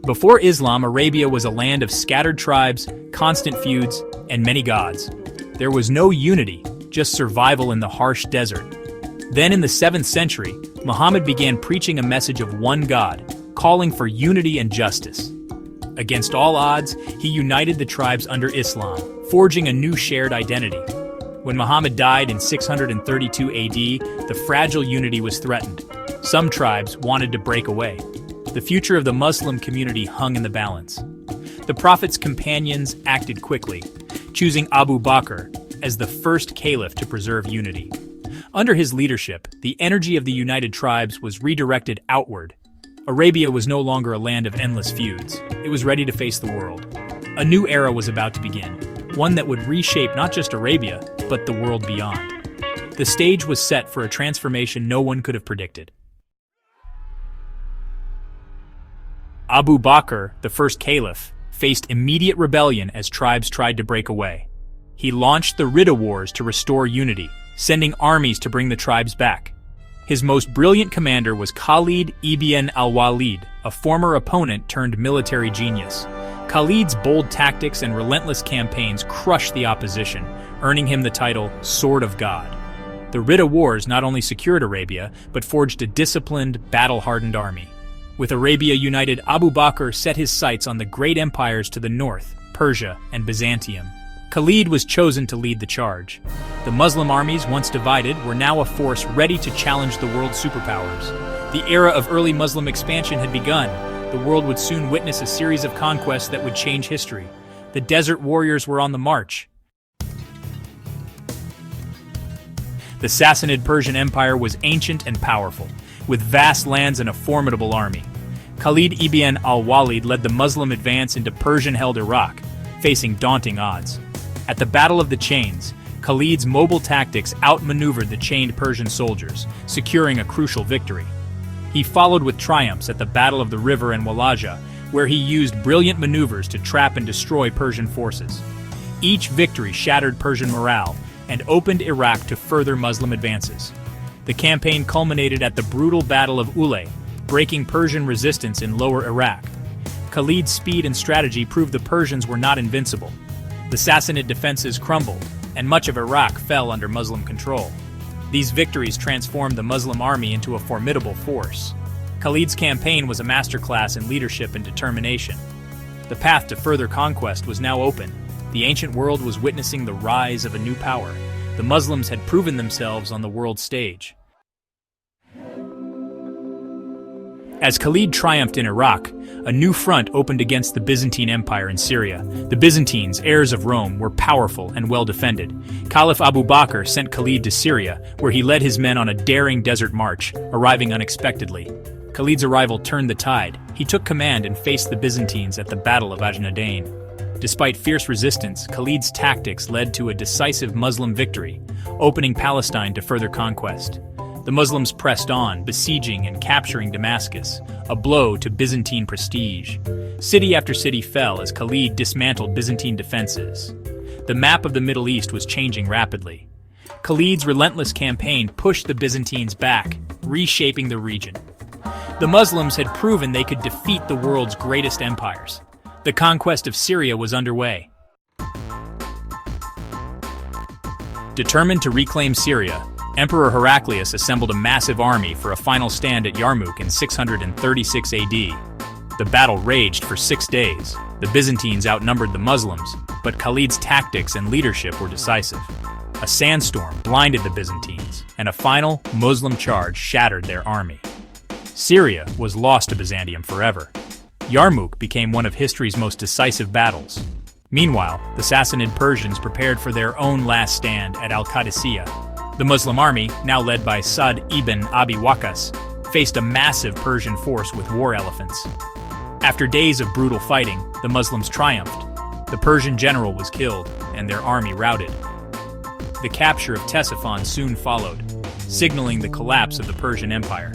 Before Islam, Arabia was a land of scattered tribes, constant feuds, and many gods. There was no unity, just survival in the harsh desert. Then in the 7th century, Muhammad began preaching a message of one God, calling for unity and justice. Against all odds, he united the tribes under Islam, forging a new shared identity. When Muhammad died in 632 AD, the fragile unity was threatened. Some tribes wanted to break away. The future of the Muslim community hung in the balance. The Prophet's companions acted quickly, choosing Abu Bakr as the first caliph to preserve unity. Under his leadership, the energy of the united tribes was redirected outward. Arabia was no longer a land of endless feuds. It was ready to face the world. A new era was about to begin, one that would reshape not just Arabia, but the world beyond. The stage was set for a transformation no one could have predicted. Abu Bakr, the first caliph, faced immediate rebellion as tribes tried to break away. He launched the Ridda Wars to restore unity, sending armies to bring the tribes back. His most brilliant commander was Khalid ibn al-Walid, a former opponent turned military genius. Khalid's bold tactics and relentless campaigns crushed the opposition, earning him the title Sword of God. The Ridda Wars not only secured Arabia, but forged a disciplined, battle-hardened army. With Arabia united, Abu Bakr set his sights on the great empires to the north, Persia and Byzantium. Khalid was chosen to lead the charge. The Muslim armies, once divided, were now a force ready to challenge the world's superpowers. The era of early Muslim expansion had begun. The world would soon witness a series of conquests that would change history. The desert warriors were on the march. The Sassanid Persian Empire was ancient and powerful, with vast lands and a formidable army. Khalid ibn al-Walid led the Muslim advance into Persian-held Iraq, facing daunting odds. At the Battle of the Chains, Khalid's mobile tactics outmaneuvered the chained Persian soldiers, securing a crucial victory. He followed with triumphs at the Battle of the River and Wallaja, where he used brilliant maneuvers to trap and destroy Persian forces. Each victory shattered Persian morale and opened Iraq to further Muslim advances. The campaign culminated at the brutal Battle of Ullais, breaking Persian resistance in lower Iraq. Khalid's speed and strategy proved the Persians were not invincible. The Sassanid defenses crumbled, and much of Iraq fell under Muslim control. These victories transformed the Muslim army into a formidable force. Khalid's campaign was a masterclass in leadership and determination. The path to further conquest was now open. The ancient world was witnessing the rise of a new power. The Muslims had proven themselves on the world stage. As Khalid triumphed in Iraq, a new front opened against the Byzantine Empire in Syria. The Byzantines, heirs of Rome, were powerful and well-defended. Caliph Abu Bakr sent Khalid to Syria, where he led his men on a daring desert march, arriving unexpectedly. Khalid's arrival turned the tide. He took command and faced the Byzantines at the Battle of Ajnadayn. Despite fierce resistance, Khalid's tactics led to a decisive Muslim victory, opening Palestine to further conquest. The Muslims pressed on, besieging and capturing Damascus, a blow to Byzantine prestige. City after city fell as Khalid dismantled Byzantine defenses. The map of the Middle East was changing rapidly. Khalid's relentless campaign pushed the Byzantines back, reshaping the region. The Muslims had proven they could defeat the world's greatest empires. The conquest of Syria was underway. Determined to reclaim Syria, Emperor Heraclius assembled a massive army for a final stand at Yarmouk in 636 AD. The battle raged for 6 days. The Byzantines outnumbered the Muslims, but Khalid's tactics and leadership were decisive. A sandstorm blinded the Byzantines, and a final Muslim charge shattered their army. Syria was lost to Byzantium forever. Yarmouk became one of history's most decisive battles. Meanwhile, the Sassanid Persians prepared for their own last stand at al-Qadisiyyah. The Muslim army, now led by Sa'd ibn Abi Waqqas, faced a massive Persian force with war elephants. After days of brutal fighting, the Muslims triumphed. The Persian general was killed, and their army routed. The capture of Ctesiphon soon followed, signaling the collapse of the Persian Empire.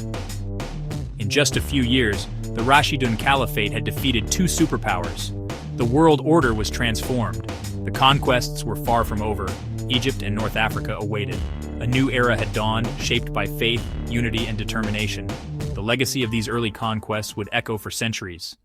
In just a few years, the Rashidun Caliphate had defeated 2 superpowers. The world order was transformed. The conquests were far from over. Egypt and North Africa awaited. A new era had dawned, shaped by faith, unity, and determination. The legacy of these early conquests would echo for centuries.